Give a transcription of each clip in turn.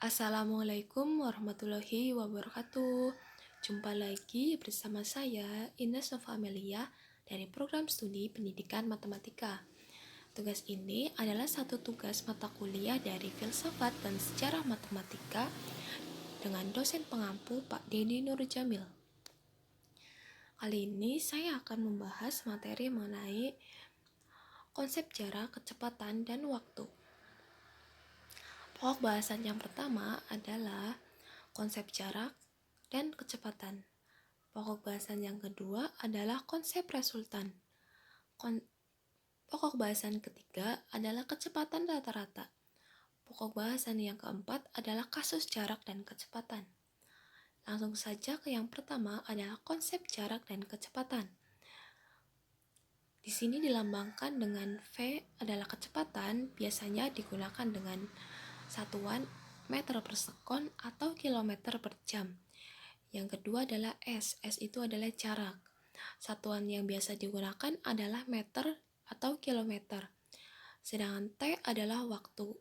Assalamualaikum warahmatullahi wabarakatuh. Jumpa lagi bersama saya Ines Nova Amelia dari program studi pendidikan matematika. Tugas ini adalah satu tugas mata kuliah dari filsafat dan sejarah matematika dengan dosen pengampu Pak Denny Nurjamil. Kali ini saya akan membahas materi mengenai konsep jarak, kecepatan, dan waktu. Pokok bahasan yang pertama adalah konsep jarak dan kecepatan. Pokok bahasan yang kedua adalah konsep resultan. Pokok bahasan ketiga adalah kecepatan rata-rata. Pokok bahasan yang keempat adalah kasus jarak dan kecepatan. Langsung saja ke yang pertama adalah konsep jarak dan kecepatan. Di sini dilambangkan dengan V adalah kecepatan, biasanya digunakan dengan satuan meter per sekon atau kilometer per jam. Yang kedua adalah S itu adalah jarak. Satuan yang biasa digunakan adalah meter atau kilometer. Sedangkan T adalah waktu.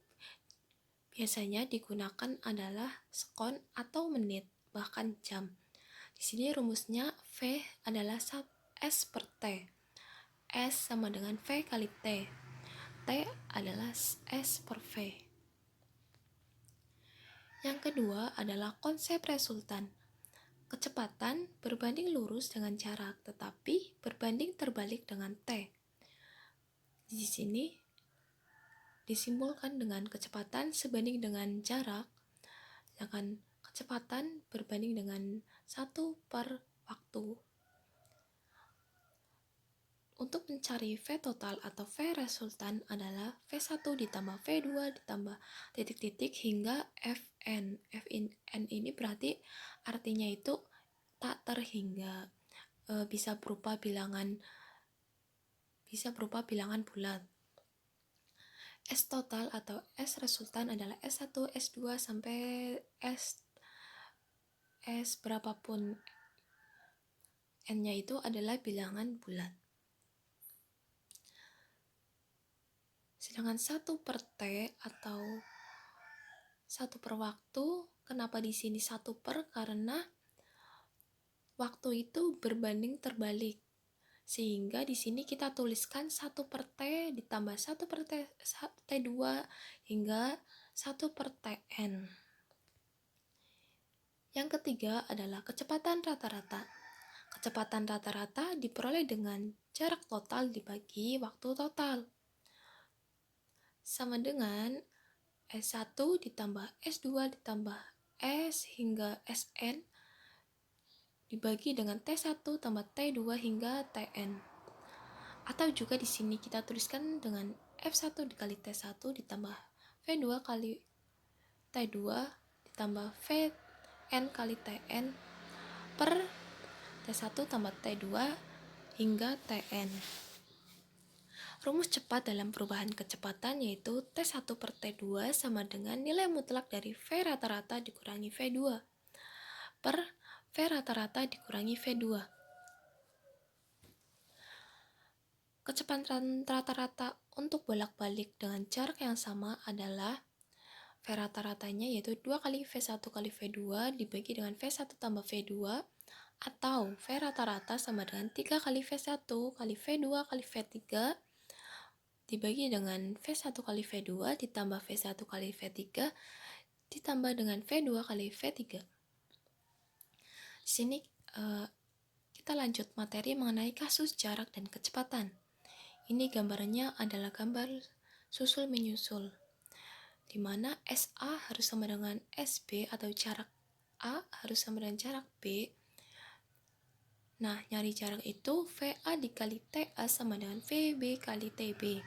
Biasanya digunakan adalah sekon atau menit, bahkan jam. Di sini rumusnya V adalah S per T. S sama dengan V kali T. T adalah S per V. Yang kedua adalah konsep resultan. Kecepatan berbanding lurus dengan jarak, tetapi berbanding terbalik dengan T. Di sini disimbolkan dengan kecepatan sebanding dengan jarak, sedangkan kecepatan berbanding dengan 1 per waktu. Untuk mencari V total atau V resultan adalah V1 ditambah V2 ditambah titik-titik hingga Fn. Fn ini berarti artinya itu tak terhingga, bisa berupa bilangan bulat. S total atau S resultan adalah S1, S2 sampai S berapapun N-nya itu adalah bilangan bulat. Sedangkan 1 per T atau 1 per waktu, kenapa di sini 1 per? Karena waktu itu berbanding terbalik. Sehingga di sini kita tuliskan 1 per T ditambah 1 per T2 hingga 1 per Tn. Yang ketiga adalah kecepatan rata-rata. Kecepatan rata-rata diperoleh dengan jarak total dibagi waktu total. Sama dengan S1 ditambah S2 ditambah S hingga Sn dibagi dengan T1 tambah T2 hingga Tn. Atau juga di sini kita tuliskan dengan F1 dikali T1 ditambah V2 kali T2 ditambah Vn kali Tn per T1 tambah T2 hingga Tn. Rumus cepat dalam perubahan kecepatan yaitu T1 per T2 sama dengan nilai mutlak dari V rata-rata dikurangi V2 per V rata-rata dikurangi V2. Kecepatan rata-rata untuk bolak-balik dengan jarak yang sama adalah V rata-ratanya yaitu 2 kali V1 kali V2 dibagi dengan V1 tambah V2 atau V rata-rata sama dengan 3 kali V1 kali V2 kali V3 dibagi dengan V1 kali V2 ditambah V1 kali V3 ditambah dengan V2 kali V3. Di sini kita lanjut materi mengenai kasus jarak dan kecepatan. Ini gambarnya adalah gambar susul menyusul, di mana SA harus sama dengan SB atau jarak A harus sama dengan jarak B. Nah, nyari jarak itu VA dikali TA sama dengan VB kali TB.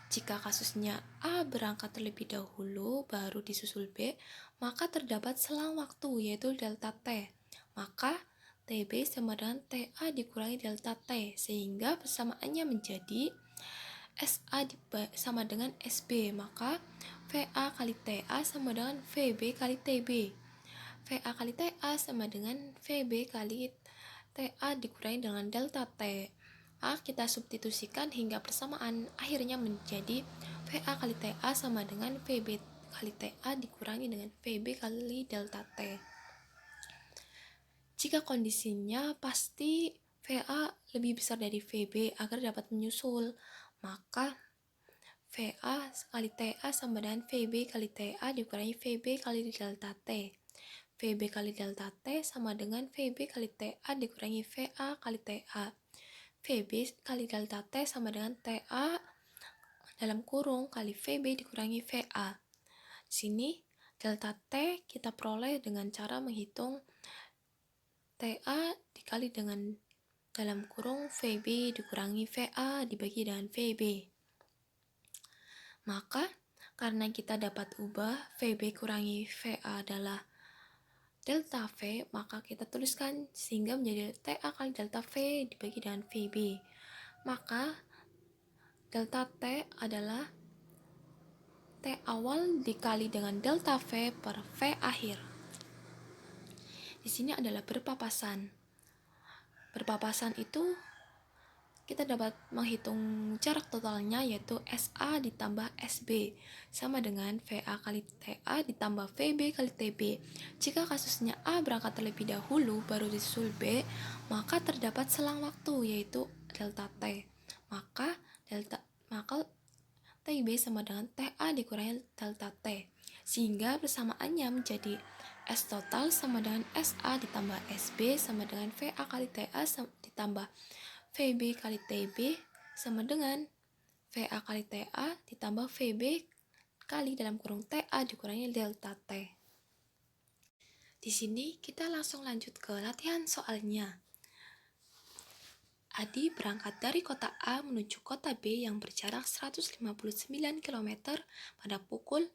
Jika kasusnya A berangkat terlebih dahulu baru disusul B, maka terdapat selang waktu yaitu delta T. Maka TB sama dengan TA dikurangi delta T, sehingga persamaannya menjadi SA sama dengan SB, maka VA kali TA sama dengan VB kali TB. VA kali TA sama dengan VB kali TA dikurangi dengan delta T. Kita substitusikan hingga persamaan akhirnya menjadi VA kali TA sama dengan VB kali TA dikurangi dengan VB kali delta T. Jika kondisinya pasti VA lebih besar dari VB agar dapat menyusul, maka VA kali TA sama dengan VB kali TA dikurangi VB kali delta T. VB kali delta T sama dengan VB kali TA dikurangi VA kali TA. VB kali delta T sama dengan TA dalam kurung kali VB dikurangi VA. Sini delta T kita peroleh dengan cara menghitung TA dikali dengan dalam kurung VB dikurangi VA dibagi dengan VB. Maka karena kita dapat ubah VB kurangi VA adalah delta V, maka kita tuliskan sehingga menjadi TA kali delta V dibagi dengan VB. Maka delta T adalah T awal dikali dengan delta V per V akhir. Di sini adalah berpapasan. Berpapasan itu kita dapat menghitung jarak totalnya yaitu SA ditambah SB sama dengan VA kali TA ditambah VB kali TB. Jika kasusnya A berangkat terlebih dahulu baru disusul B, maka terdapat selang waktu yaitu delta T. Maka TB sama dengan TA dikurangi delta T, sehingga persamaannya menjadi S total sama dengan SA ditambah SB sama dengan VA kali TA ditambah VB kali TB sama dengan VA kali TA ditambah VB kali dalam kurung TA dikurangi delta T. Di sini kita langsung lanjut ke latihan soalnya. Adi berangkat dari kota A menuju kota B yang berjarak 159 km pada pukul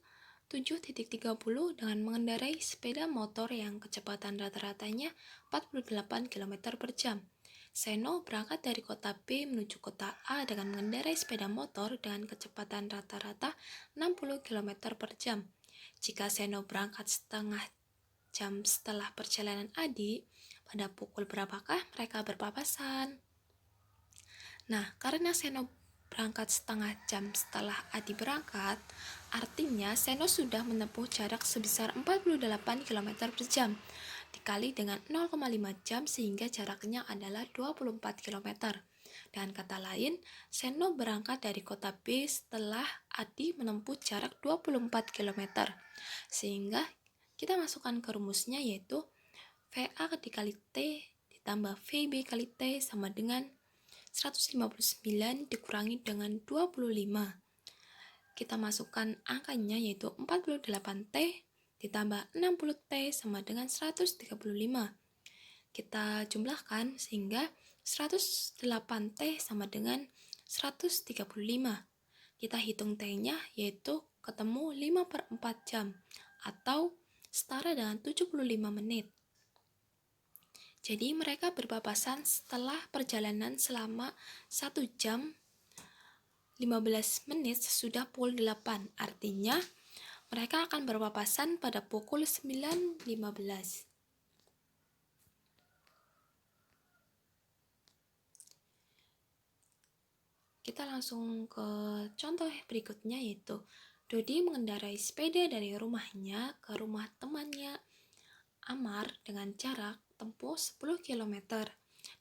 7.30 dengan mengendarai sepeda motor yang kecepatan rata-ratanya 48 km per jam. Seno berangkat dari kota B menuju kota A dengan mengendarai sepeda motor dengan kecepatan rata-rata 60 km per jam. Jika Seno berangkat setengah jam setelah perjalanan Adi, pada pukul berapakah mereka berpapasan? Nah, karena Seno berangkat setengah jam setelah Adi berangkat, artinya Seno sudah menempuh jarak sebesar 48 km per jam dikali dengan 0,5 jam sehingga jaraknya adalah 24 km. Dengan kata lain, Seno berangkat dari kota B setelah Adi menempuh jarak 24 km. Sehingga kita masukkan ke rumusnya yaitu VA dikali T ditambah VB kali T sama dengan 159 dikurangi dengan 25. Kita masukkan angkanya yaitu 48T ditambah 60T sama dengan 135. Kita jumlahkan sehingga 108T sama dengan 135. Kita hitung T-nya yaitu ketemu 5/4 jam atau setara dengan 75 menit. Jadi mereka berpapasan setelah perjalanan selama 1 jam 15 menit sesudah pukul 8. Artinya mereka akan berpapasan pada pukul 9.15. Kita langsung ke contoh berikutnya yaitu Dodi mengendarai sepeda dari rumahnya ke rumah temannya Amar dengan jarak tempuh 10 km.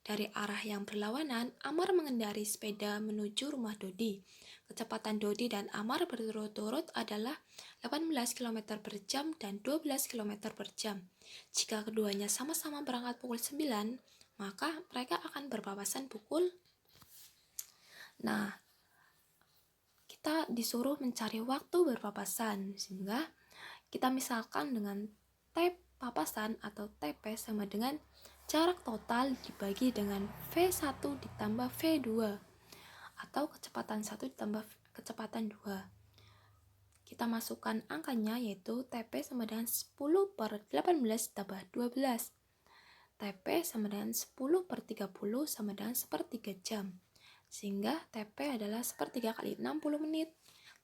Dari arah yang berlawanan, Amar mengendarai sepeda menuju rumah Dodi. Kecepatan Dodi dan Amar berturut-turut adalah 18 km per jam dan 12 km per jam. Jika keduanya sama-sama berangkat pukul 9, maka mereka akan berpapasan pukul. Nah, kita disuruh mencari waktu berpapasan, sehingga kita misalkan dengan T papasan atau TP sama dengan jarak total dibagi dengan V1 ditambah V2 atau kecepatan 1 ditambah kecepatan 2. Kita masukkan angkanya yaitu TP sama dengan 10/18 ditambah 12. TP sama dengan 10/30 sama dengan 1/3 jam. Sehingga TP adalah 1/3 kali 60 menit.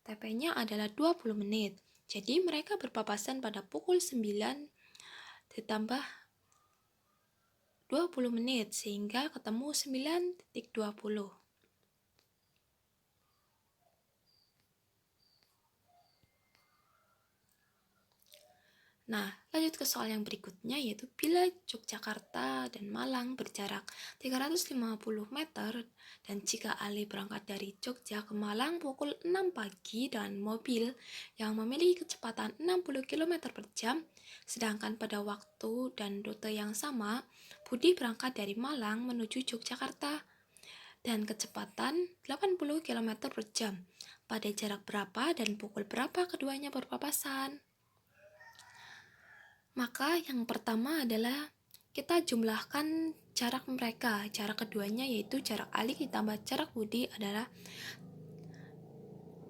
TP-nya adalah 20 menit. Jadi mereka berpapasan pada pukul 9 ditambah 20 menit sehingga ketemu 9.20. Nah, lanjut ke soal yang berikutnya, yaitu bila Yogyakarta dan Malang berjarak 350 meter dan jika Ali berangkat dari Jogja ke Malang pukul 6 pagi dengan mobil yang memiliki kecepatan 60 km per jam, sedangkan pada waktu dan rute yang sama, Budi berangkat dari Malang menuju Yogyakarta dan kecepatan 80 km per jam. Pada jarak berapa dan pukul berapa keduanya berpapasan? Maka yang pertama adalah kita jumlahkan jarak mereka. Jarak keduanya yaitu jarak Ali ditambah jarak Budi adalah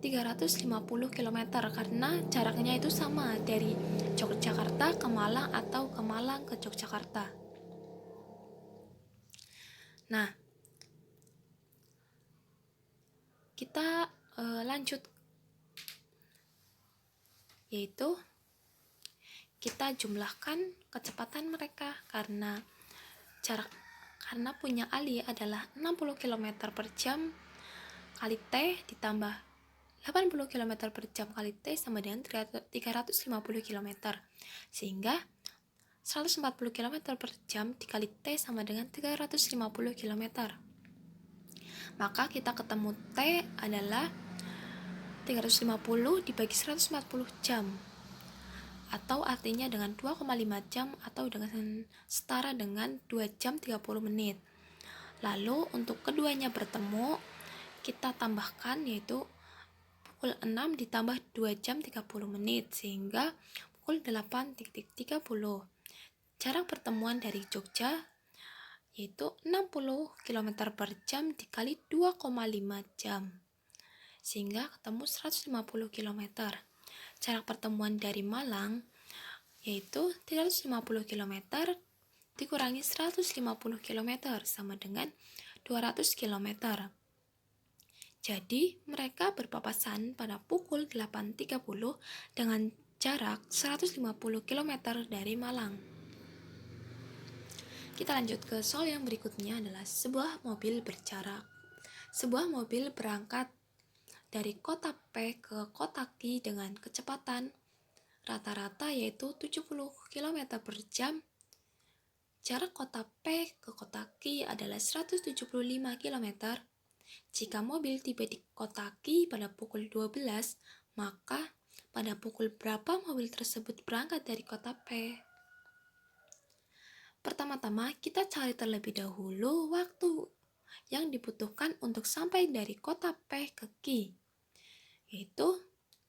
350 km karena jaraknya itu sama dari Yogyakarta ke Malang atau ke Malang ke Yogyakarta. Nah, kita lanjut, yaitu kita jumlahkan kecepatan mereka karena punya Ali adalah 60 km per jam kali T ditambah 80 km per jam kali T sama dengan 350 km, sehingga 140 km per jam dikali T sama dengan 350 km. Maka kita ketemu T adalah 350 dibagi 140 jam, atau artinya dengan 2,5 jam atau dengan setara dengan 2 jam 30 menit. Lalu untuk keduanya bertemu, kita tambahkan yaitu pukul 6 ditambah 2 jam 30 menit sehingga pukul 8.30. Jarak pertemuan dari Jogja yaitu 60 km per jam dikali 2,5 jam sehingga ketemu 150 km. Jarak pertemuan dari Malang yaitu 350 km dikurangi 150 km sama dengan 200 km. Jadi, mereka berpapasan pada pukul 8.30 dengan jarak 150 km dari Malang. Kita lanjut ke soal yang berikutnya adalah sebuah mobil berjarak. Sebuah mobil berangkat dari kota P ke kota Q dengan kecepatan rata-rata yaitu 70 km per jam. Jarak kota P ke kota Q adalah 175 km. Jika mobil tiba di kota Q pada pukul 12, maka pada pukul berapa mobil tersebut berangkat dari kota P? Pertama-tama kita cari terlebih dahulu waktu yang dibutuhkan untuk sampai dari kota P ke Q, yaitu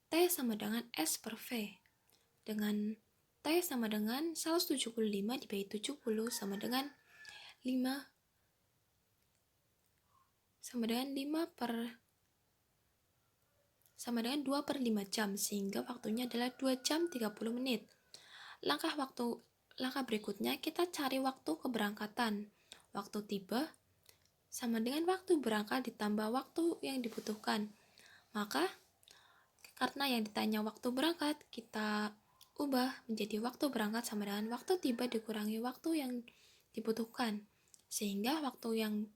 T sama dengan S per V, dengan T sama dengan 175 dibagi 70 sama dengan 5 2 per 5 jam sehingga waktunya adalah 2 jam 30 menit. Langkah berikutnya kita cari waktu keberangkatan. Waktu tiba sama dengan waktu berangkat ditambah waktu yang dibutuhkan. Maka karena yang ditanya waktu berangkat, kita ubah menjadi waktu berangkat sama dengan waktu tiba dikurangi waktu yang dibutuhkan. Sehingga waktu yang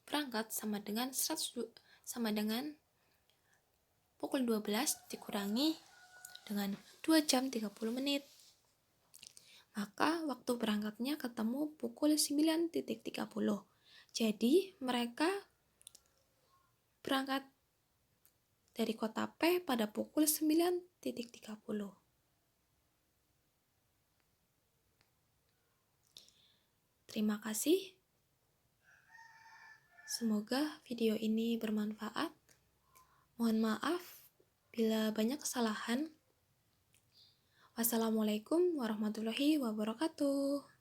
berangkat sama dengan pukul 12 dikurangi dengan 2 jam 30 menit. Maka waktu berangkatnya ketemu pukul 9.30. Jadi mereka berangkat dari kota P pada pukul 9.30. Terima kasih. Semoga video ini bermanfaat. Mohon maaf bila banyak kesalahan. Wassalamualaikum warahmatullahi wabarakatuh.